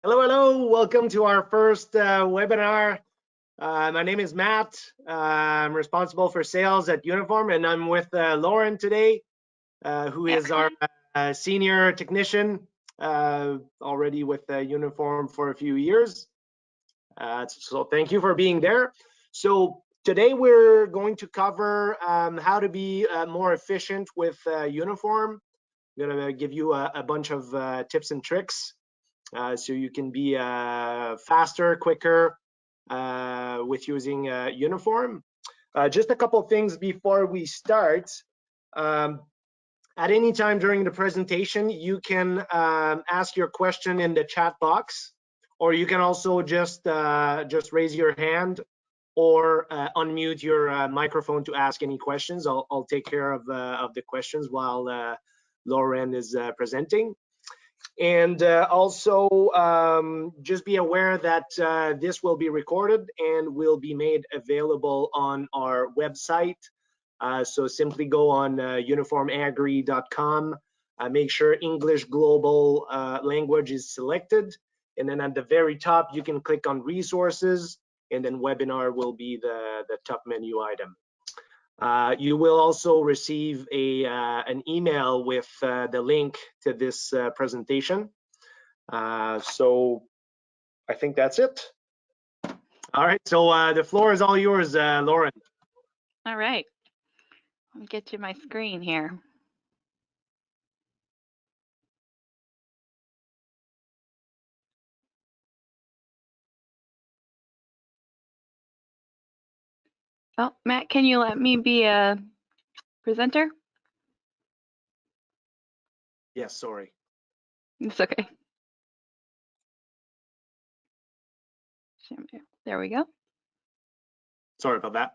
Hello, hello. Welcome to our first webinar. My name is Matt. I'm responsible for sales at Uniform, and I'm with Lauren today, who is our senior technician, already with Uniform for a few years. So thank you for being there. So today we're going to cover how to be more efficient with Uniform. I'm going to give you a bunch of tips and tricks. So you can be faster, quicker with using Uniform. Just a couple things before we start. At any time during the presentation, you can ask your question in the chat box, or you can also just raise your hand or unmute your microphone to ask any questions. I'll take care of the questions while Lauren is presenting. And also, just be aware that this will be recorded and will be made available on our website. So simply go on UNIFORM-Agri.com, make sure English Global Language is selected, and then at the very top, you can click on Resources, and then Webinar will be the top menu item. You will also receive an email with the link to this presentation. So I think that's it. All right, so the floor is all yours, Lauren. All right, let me get to my screen here. Oh, Matt, can you let me be a presenter? Yes, sorry. It's okay. There we go. Sorry about that.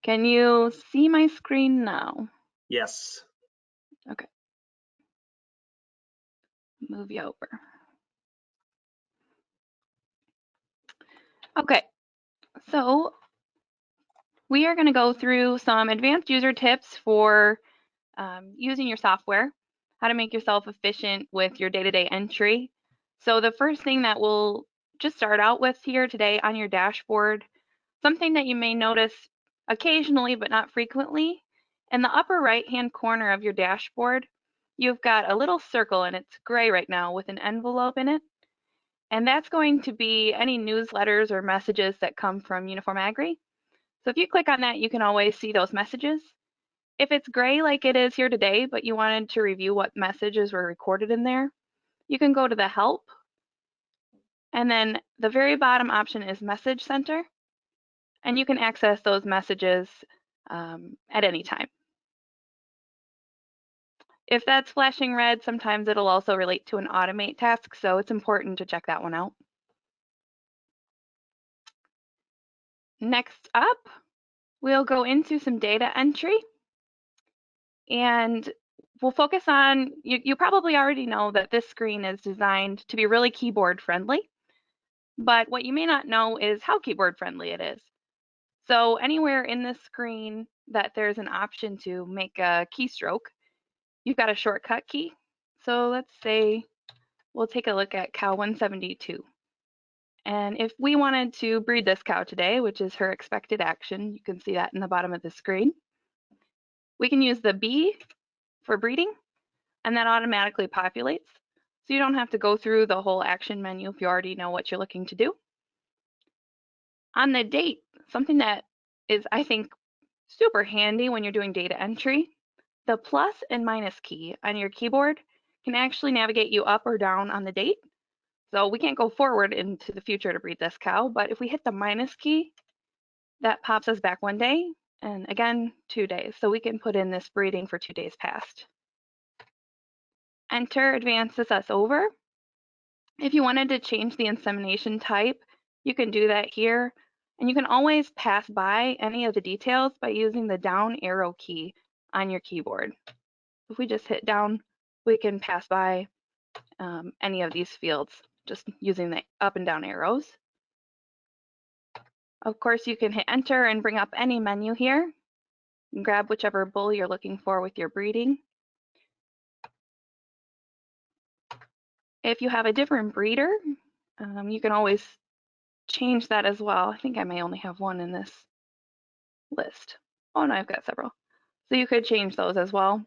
Can you see my screen now? Yes. Okay. Move you over. Okay, so we are going to go through some advanced user tips for using your software, how to make yourself efficient with your day-to-day entry. So the first thing that we'll just start out with here today on your dashboard, something that you may notice occasionally but not frequently, in the upper right-hand corner of your dashboard, you've got a little circle, and it's gray right now with an envelope in it. And that's going to be any newsletters or messages that come from UNIFORM-Agri. So if you click on that, you can always see those messages. If it's gray like it is here today, but you wanted to review what messages were recorded in there, you can go to the help. And then the very bottom option is Message Center. And you can access those messages at any time. If that's flashing red, sometimes it'll also relate to an automate task, so it's important to check that one out. Next up, we'll go into some data entry. And we'll focus on, you probably already know that this screen is designed to be really keyboard friendly. But what you may not know is how keyboard friendly it is. So anywhere in this screen that there's an option to make a keystroke, you've got a shortcut key. So let's say we'll take a look at cow 172. And if we wanted to breed this cow today, which is her expected action, you can see that in the bottom of the screen, we can use the B for breeding, and that automatically populates. So you don't have to go through the whole action menu if you already know what you're looking to do. On the date, something that is, I think, super handy when you're doing data entry, the plus and minus key on your keyboard can actually navigate you up or down on the date. So we can't go forward into the future to breed this cow, but if we hit the minus key, that pops us back 1 day, and again, 2 days. So we can put in this breeding for 2 days past. Enter advances us over. If you wanted to change the insemination type, you can do that here. And you can always pass by any of the details by using the down arrow key on your keyboard. If we just hit down, we can pass by any of these fields just using the up and down arrows. Of course, you can hit enter and bring up any menu here. And grab whichever bull you're looking for with your breeding. If you have a different breeder, you can always change that as well. I think I may only have one in this list. Oh no, I've got several. So you could change those as well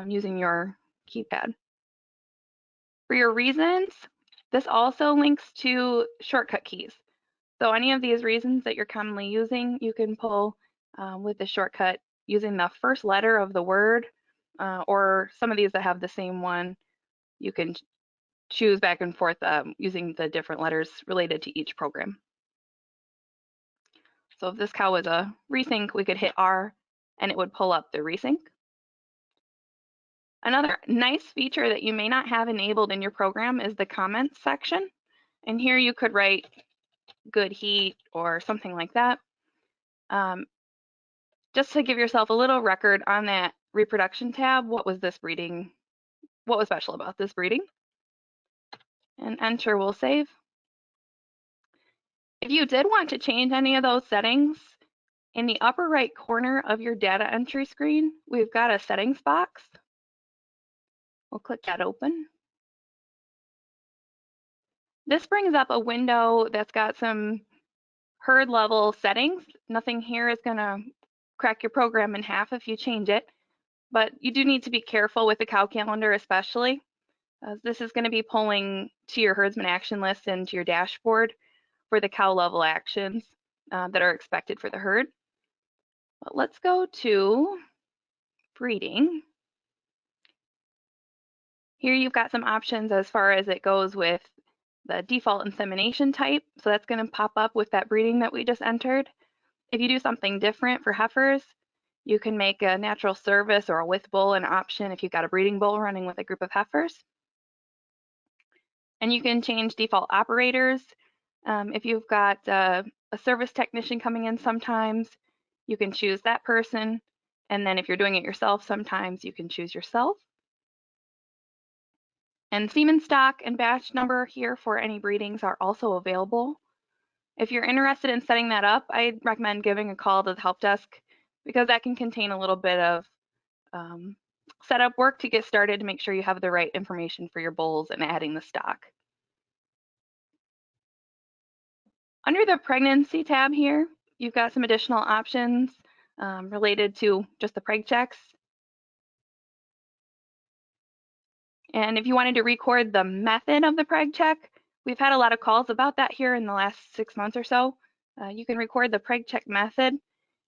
using your keypad. For your reasons, this also links to shortcut keys. So any of these reasons that you're commonly using, you can pull with the shortcut using the first letter of the word, or some of these that have the same one, you can choose back and forth using the different letters related to each program. So if this cow was a resync, we could hit R and it would pull up the resync. Another nice feature that you may not have enabled in your program is the comments section. And here you could write good heat or something like that. Just to give yourself a little record on that reproduction tab, what was this breeding? What was special about this breeding? And enter will save. If you did want to change any of those settings, in the upper right corner of your data entry screen, we've got a settings box. We'll click that open. This brings up a window that's got some herd level settings. Nothing here is going to crack your program in half if you change it, but you do need to be careful with the cow calendar especially. This is going to be pulling to your herdsman action list and to your dashboard for the cow level actions that are expected for the herd. But let's go to breeding. Here you've got some options as far as it goes with the default insemination type. So that's going to pop up with that breeding that we just entered. If you do something different for heifers, you can make a natural service or a with bull an option if you've got a breeding bull running with a group of heifers. And you can change default operators. If you've got a service technician coming in sometimes, you can choose that person. And then if you're doing it yourself, sometimes you can choose yourself. And semen stock and batch number here for any breedings are also available. If you're interested in setting that up, I'd recommend giving a call to the help desk because that can contain a little bit of setup work to get started to make sure you have the right information for your bulls and adding the stock. Under the pregnancy tab here, you've got some additional options related to just the preg checks. And if you wanted to record the method of the preg check, we've had a lot of calls about that here in the last 6 months or so. You can record the preg check method.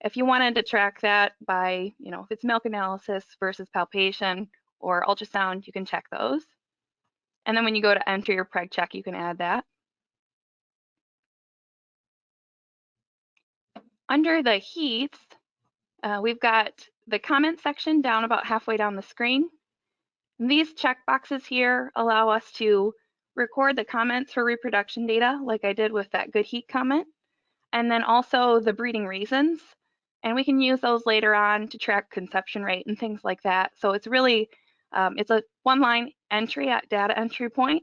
If you wanted to track that by, if it's milk analysis versus palpation or ultrasound, you can check those. And then when you go to enter your preg check, you can add that. Under the heats, we've got the comment section down about halfway down the screen. And these checkboxes here allow us to record the comments for reproduction data, like I did with that good heat comment, and then also the breeding reasons. And we can use those later on to track conception rate and things like that. So it's really, it's a one-line entry at data entry point,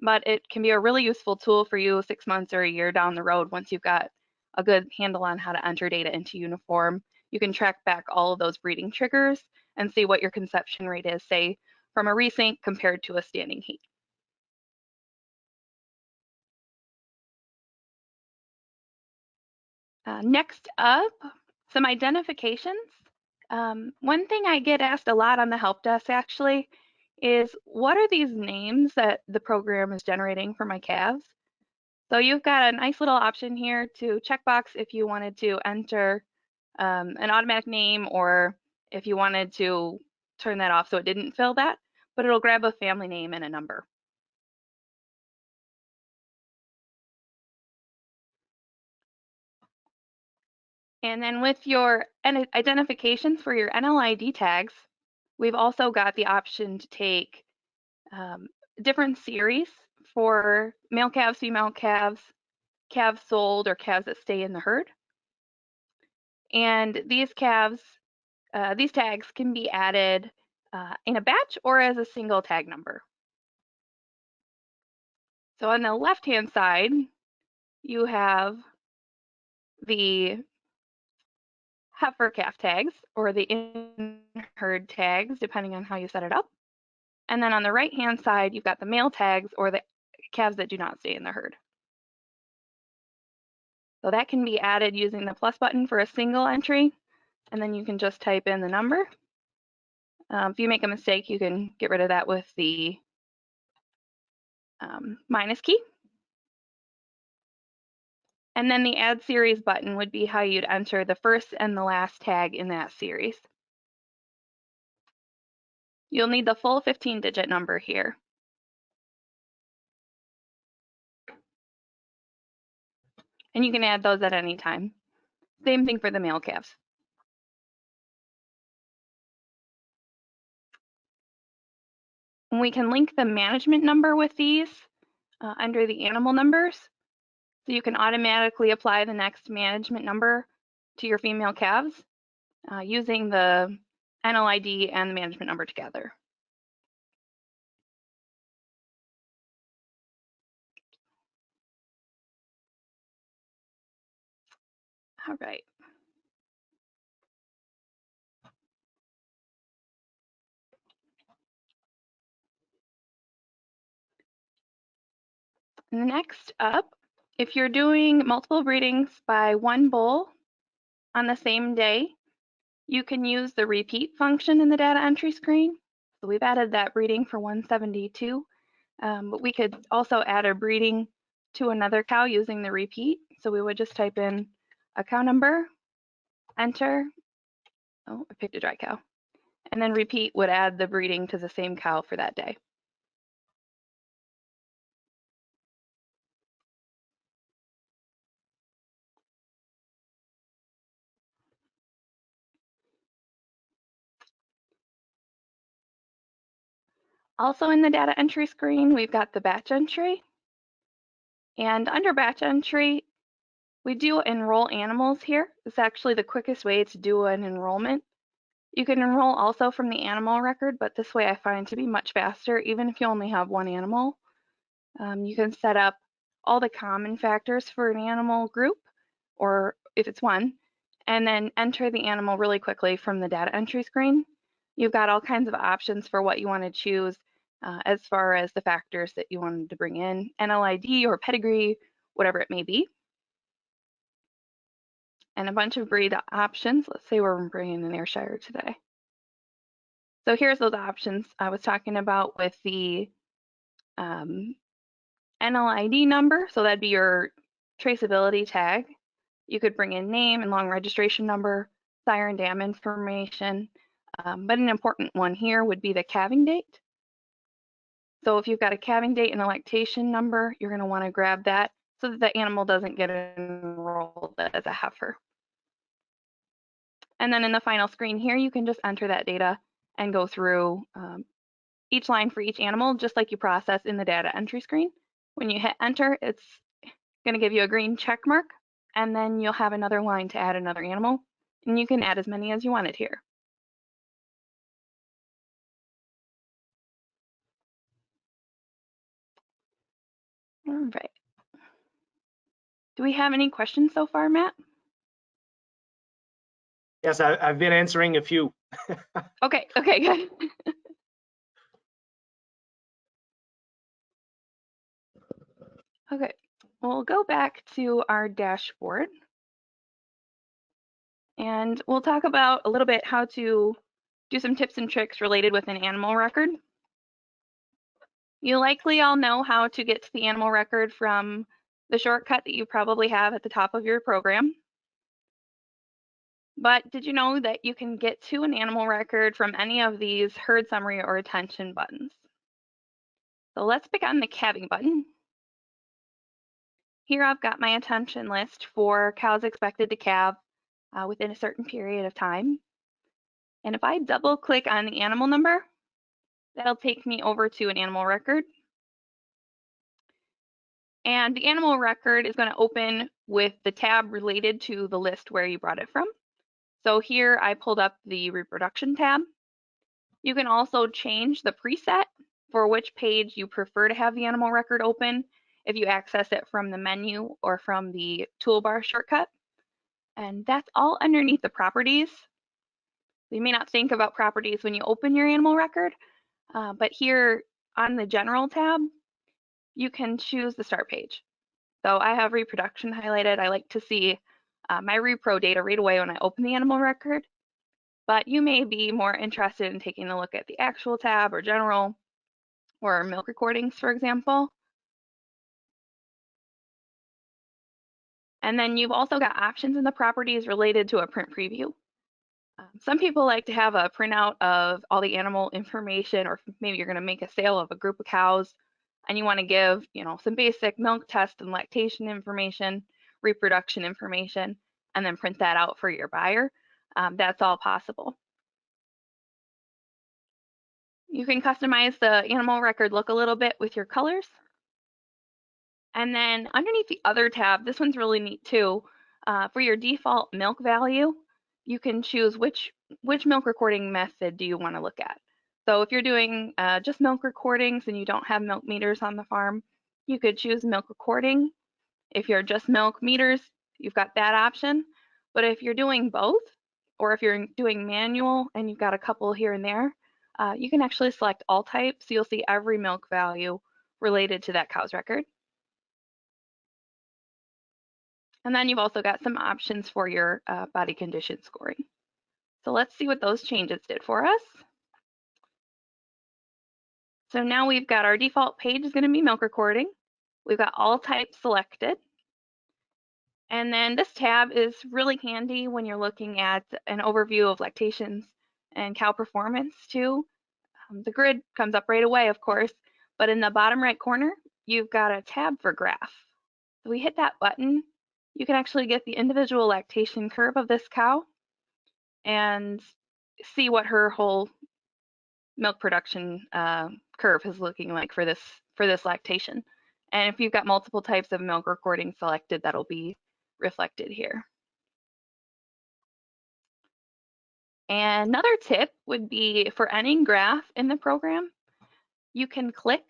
but it can be a really useful tool for you 6 months or a year down the road once you've got a good handle on how to enter data into Uniform. You can track back all of those breeding triggers and see what your conception rate is, say, from a resync compared to a standing heat. Next up, some identifications. One thing I get asked a lot on the help desk actually is what are these names that the program is generating for my calves? So you've got a nice little option here to checkbox if you wanted to enter an automatic name or if you wanted to turn that off so it didn't fill that, but it'll grab a family name and a number. And then with your identifications for your NLID tags, we've also got the option to take different series for male calves, female calves, calves sold, or calves that stay in the herd. And these calves, these tags can be added in a batch or as a single tag number. So on the left-hand side, you have the heifer calf tags or the in-herd tags, depending on how you set it up. And then on the right-hand side, you've got the male tags, or the calves that do not stay in the herd. So that can be added using the plus button for a single entry, and then you can just type in the number. If you make a mistake, you can get rid of that with the minus key. And then the add series button would be how you'd enter the first and the last tag in that series. You'll need the full 15-digit number here. And you can add those at any time. Same thing for the male calves. And we can link the management number with these under the animal numbers. So you can automatically apply the next management number to your female calves using the NLID and the management number together. All right. Next up, if you're doing multiple breedings by one bull on the same day, you can use the repeat function in the data entry screen. So we've added that breeding for 172, but we could also add a breeding to another cow using the repeat. So we would just type in a cow number, enter, oh, I picked a dry cow, and then repeat would add the breeding to the same cow for that day. Also in the data entry screen, we've got the batch entry. And under batch entry, we do enroll animals here. It's actually the quickest way to do an enrollment. You can enroll also from the animal record, but this way I find to be much faster, even if you only have one animal. You can set up all the common factors for an animal group, or if it's one, and then enter the animal really quickly from the data entry screen. You've got all kinds of options for what you want to choose as far as the factors that you wanted to bring in, NLID or pedigree, whatever it may be. And a bunch of breed options. Let's say we're bringing an Ayrshire today. So here's those options I was talking about with the NLID number. So that'd be your traceability tag. You could bring in name and long registration number, sire and dam information. But an important one here would be the calving date. So if you've got a calving date and a lactation number, you're going to want to grab that so that the animal doesn't get enrolled as a heifer. And then in the final screen here, you can just enter that data and go through each line for each animal, just like you process in the data entry screen. When you hit enter, it's going to give you a green check mark, and then you'll have another line to add another animal, and you can add as many as you wanted here. All right. Do we have any questions so far, Matt? Yes, I've been answering a few. Okay, good. Okay, we'll go back to our dashboard and we'll talk about a little bit how to do some tips and tricks related with an animal record. You likely all know how to get to the animal record from the shortcut that you probably have at the top of your program. But did you know that you can get to an animal record from any of these herd summary or attention buttons? So let's pick on the calving button. Here I've got my attention list for cows expected to calve within a certain period of time. And if I double click on the animal number, that'll take me over to an animal record. And the animal record is going to open with the tab related to the list where you brought it from. So here I pulled up the reproduction tab. You can also change the preset for which page you prefer to have the animal record open if you access it from the menu or from the toolbar shortcut. And that's all underneath the properties. You may not think about properties when you open your animal record, But here on the General tab, you can choose the start page. So I have reproduction highlighted. I like to see my repro data right away when I open the animal record, but you may be more interested in taking a look at the actual tab or general or milk recordings, for example. And then you've also got options in the properties related to a print preview. Some people like to have a printout of all the animal information, or maybe you're going to make a sale of a group of cows and you want to give, some basic milk test and lactation information, reproduction information, and then print that out for your buyer. That's all possible. You can customize the animal record look a little bit with your colors. And then underneath the other tab, this one's really neat too. For your default milk value, you can choose which milk recording method do you want to look at. So if you're doing just milk recordings and you don't have milk meters on the farm, you could choose milk recording. If you're just milk meters, you've got that option. But if you're doing both, or if you're doing manual and you've got a couple here and there, you can actually select all types. So you'll see every milk value related to that cow's record. And then you've also got some options for your body condition scoring. So let's see what those changes did for us. So now we've got our default page is going to be milk recording. We've got all types selected. And then this tab is really handy when you're looking at an overview of lactations and cow performance too. The grid comes up right away, of course, but in the bottom right corner, you've got a tab for graph. So we hit that button, you can actually get the individual lactation curve of this cow and see what her whole milk production curve is looking like for this lactation. And if you've got multiple types of milk recording selected, that'll be reflected here. And another tip would be for any graph in the program, you can click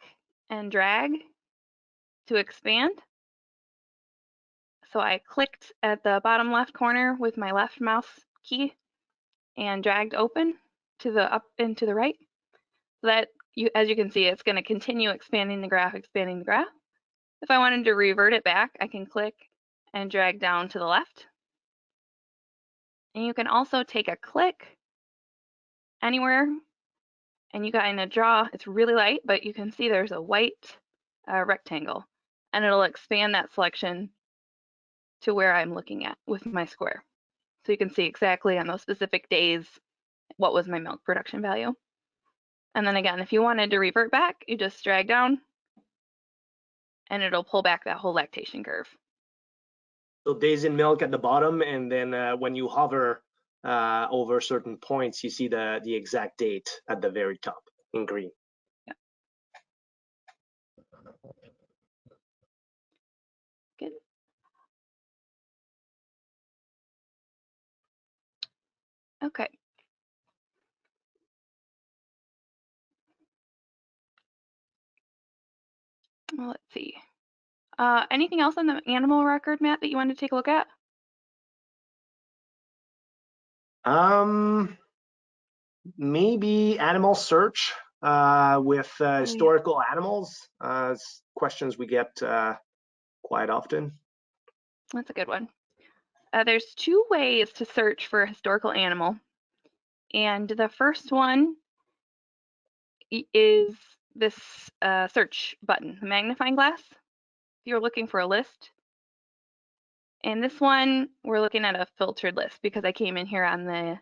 and drag to expand. So I clicked at the bottom left corner with my left mouse key and dragged open to the up and to the right. So that, as you can see, it's going to continue expanding the graph, expanding the graph. If I wanted to revert it back, I can click and drag down to the left. And you can also take a click anywhere, and you kind of draw, it's really light, but you can see there's a white rectangle, and it'll expand that selection to where I'm looking at with my square. So you can see exactly on those specific days what was my milk production value. And then again, if you wanted to revert back, you just drag down and it'll pull back that whole lactation curve. So days in milk at the bottom, and then when you hover over certain points, you see the exact date at the very top in green. Yeah. Good. Okay. Well, let's see. Anything else on the animal record, Matt, that you wanted to take a look at? Maybe animal search with historical animals. Questions we get quite often. That's a good one. There's two ways to search for a historical animal. And the first one is this search button, the magnifying glass, if you're looking for a list. And this one, we're looking at a filtered list because I came in here on the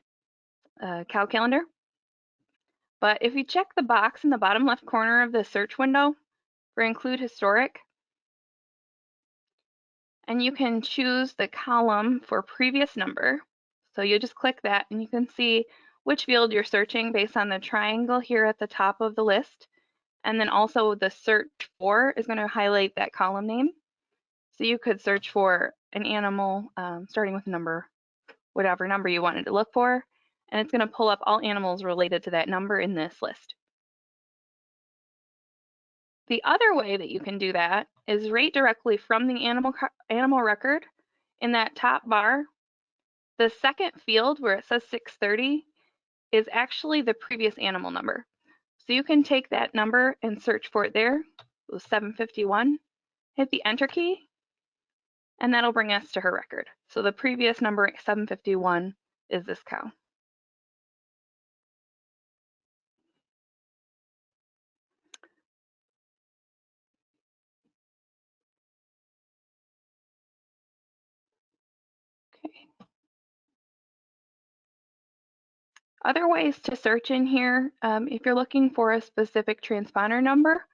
cow calendar. But if you check the box in the bottom left corner of the search window for include historic, and you can choose the column for previous number. So you just click that and you can see which field you're searching based on the triangle here at the top of the list. And then also the search for is going to highlight that column name. So you could search for an animal starting with number, whatever number you wanted to look for, and it's going to pull up all animals related to that number in this list. The other way that you can do that is right directly from the animal record in that top bar. The second field where it says 630 is actually the previous animal number. So you can take that number and search for it there. It was 751. Hit the enter key, and that'll bring us to her record. So the previous number, 751, is this cow. Okay. Other ways to search in here, if you're looking for a specific transponder number,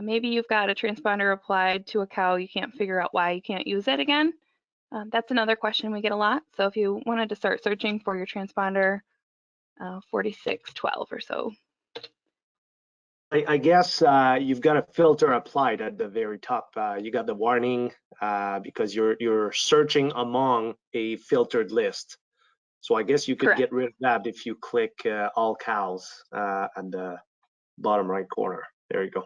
maybe you've got a transponder applied to a cow, you can't figure out why you can't use it again. That's another question we get a lot. So if you wanted to start searching for your transponder 4612 or so. I guess you've got a filter applied at the very top. You got the warning because you're searching among a filtered list. So I guess you could Correct. get rid of that if you click all cows at the bottom right corner. There you go.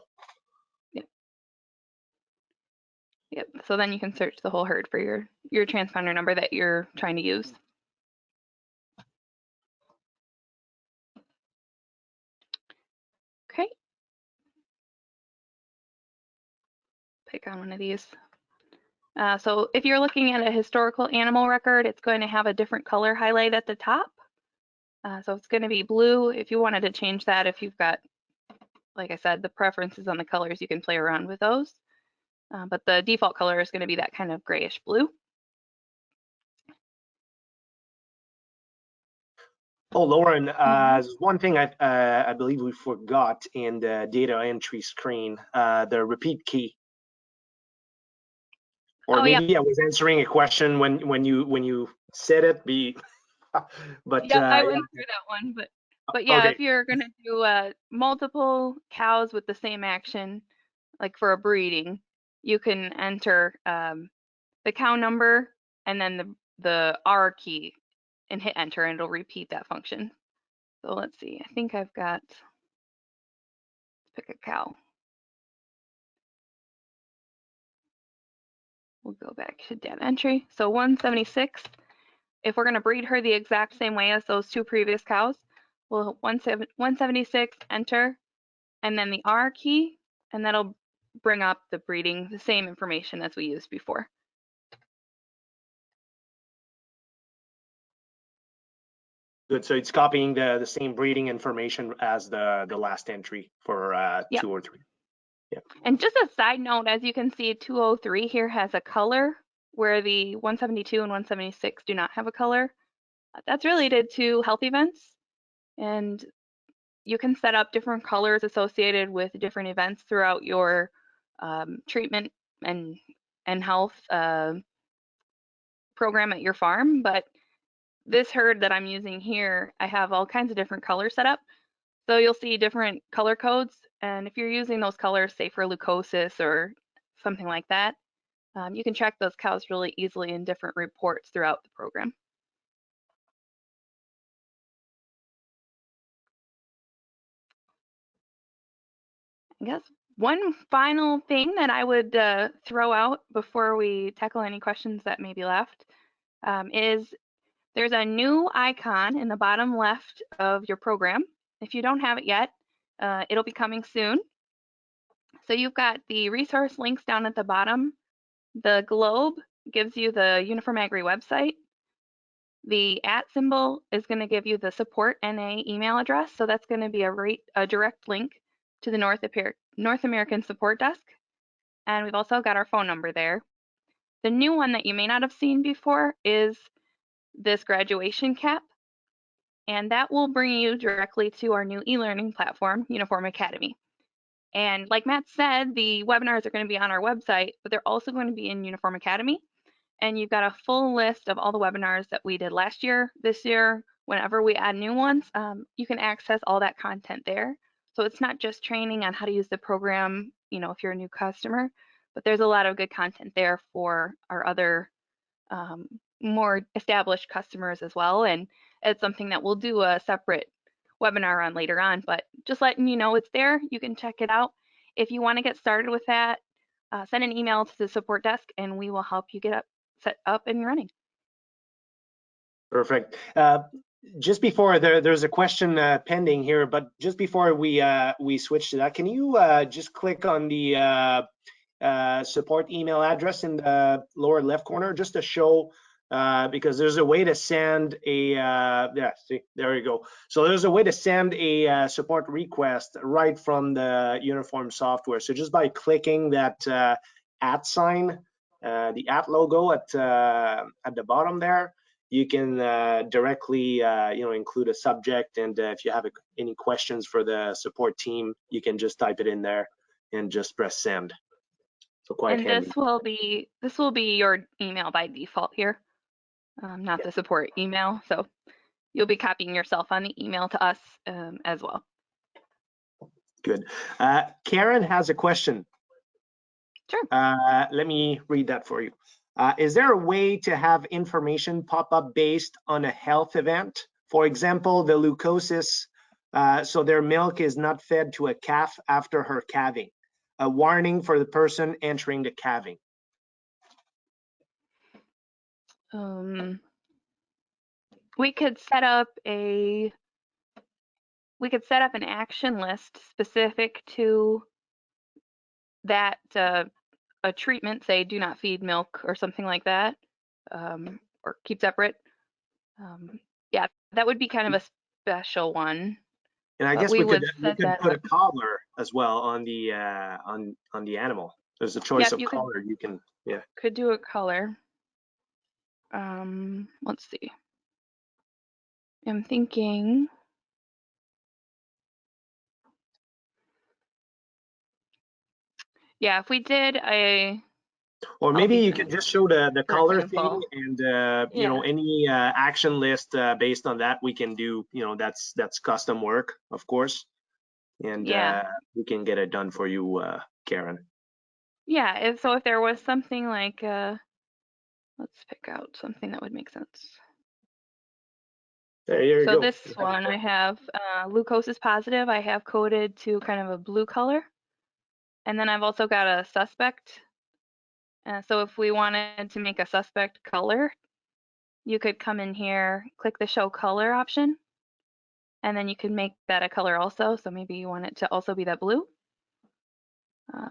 Yep. So then you can search the whole herd for your transponder number that you're trying to use. Okay. Pick on one of these. So if you're looking at a historical animal record, it's going to have a different color highlight at the top. So it's going to be blue. If you wanted to change that, if you've got, like I said, the preferences on the colors, you can play around with those. But the default color is going to be that kind of grayish blue. Oh, Lauren, there's one thing I believe we forgot in the data entry screen, the repeat key. Or maybe I was answering a question when you said it. But yep, I went through that one. But yeah, okay. if you're going to do multiple cows with the same action, like for a breeding, you can enter the cow number and then the R key and hit enter, and it'll repeat that function. So let's see, I think I've got, let's pick a cow. We'll go back to data entry. So 176, if we're going to breed her the exact same way as those two previous cows, we'll 176, enter, and then the R key, and that'll bring up the breeding, the same information as we used before. Good. So it's copying the same breeding information as the last entry for Yep. 2 or 3. Yeah. And just a side note, as you can see, 203 here has a color where the 172 and 176 do not have a color. That's related to health events, and you can set up different colors associated with different events throughout your treatment and health program at your farm. But this herd that I'm using here, I have all kinds of different colors set up. So you'll see different color codes, and if you're using those colors, say for leukosis or something like that, you can track those cows really easily in different reports throughout the program. I guess one final thing that I would throw out before we tackle any questions that may be left is there's a new icon in the bottom left of your program. If you don't have it yet, it'll be coming soon. So you've got the resource links down at the bottom. The globe gives you the UNIFORM-Agri website. The @ symbol is going to give you the support NA email address. So that's going to be a direct link to the North American support desk. And we've also got our phone number there. The new one that you may not have seen before is this graduation cap. And that will bring you directly to our new e-learning platform, Uniform Academy. And like Matt said, the webinars are going to be on our website, but they're also going to be in Uniform Academy. And you've got a full list of all the webinars that we did last year, this year, whenever we add new ones, you can access all that content there. So it's not just training on how to use the program, you know, if you're a new customer, but there's a lot of good content there for our other more established customers as well. And it's something that we'll do a separate webinar on later on, but just letting you know it's there. You can check it out. If you want to get started with that, send an email to the support desk and we will help you get set up and running. Perfect. just before there's a question pending here, but just before we switch to that, can you just click on the support email address in the lower left corner just to show, because there's a way to send a yeah, see, there you go. So there's a way to send a support request right from the Uniform software. So just by clicking that @ sign, the @ logo at the bottom there, you can directly include a subject, and if you have any questions for the support team, you can just type it in there and just press send. So quite And handy. this will be your email by default here, not the support email. So you'll be copying yourself on the email to us as well. Good. Karen has a question. Sure. Let me read that for you. Is there a way to have information pop up based on a health event? For example, the leukosis, so their milk is not fed to a calf after her calving. A warning for the person entering the calving. We could set up an action list specific to that a treatment, say do not feed milk or something like that, or keep separate. Yeah, that would be kind of a special one. And I But guess we we could would set that put a up. collar as well on the animal. There's a choice Yep, of you color. You can, yeah. could do a color. Let's see. I'm thinking. Yeah, if we did a, Or I'll maybe be you could just show the for color thing, example. and Yeah. any action list based on that we can do. That's custom work, of course, and Yeah. we can get it done for you, Karen. Yeah, so if there was something like, let's pick out something that would make sense. There you So go. this one I have leukosis positive. I have coded to kind of a blue color, and then I've also got a suspect. So if we wanted to make a suspect color, you could come in here, click the show color option, and then you can make that a color also. So maybe you want it to also be that blue.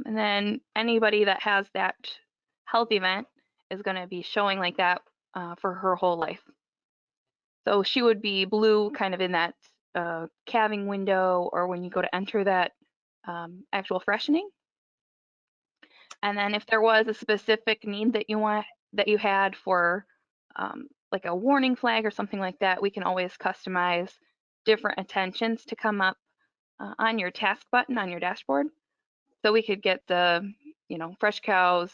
And then anybody that has that health event is going to be showing like that for her whole life. So she would be blue kind of in that calving window, or when you go to enter that actual freshening. And then if there was a specific need that you had for like a warning flag or something like that, we can always customize different attentions to come up on your task button on your dashboard. So we could get the, fresh cows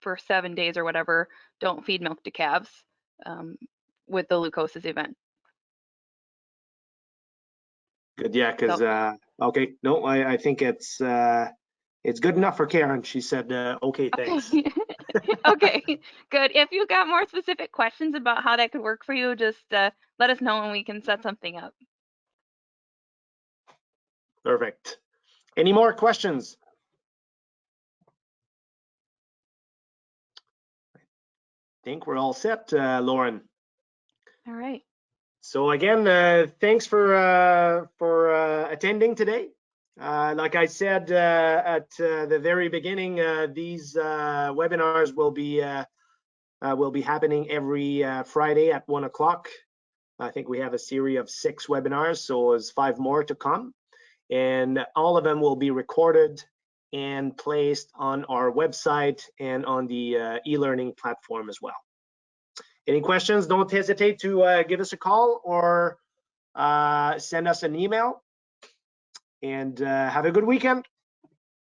for 7 days or whatever, don't feed milk to calves with the leukosis event. Good, yeah, because So, okay, no, I think it's good enough for Karen. She said, okay, thanks. okay. Okay, good. If you got more specific questions about how that could work for you, just let us know and we can set something up. Perfect. Any more questions? I think we're all set, Lauren. All right. So again, thanks for attending today. Like I said at the very beginning, these webinars will be happening every Friday at 1 o'clock. I think we have a series of 6 webinars, so there's 5 more to come, and all of them will be recorded and placed on our website and on the e-learning platform as well. Any questions, don't hesitate to give us a call or send us an email, and have a good weekend.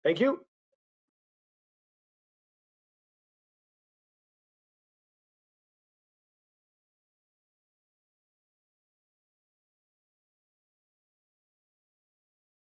Thank you.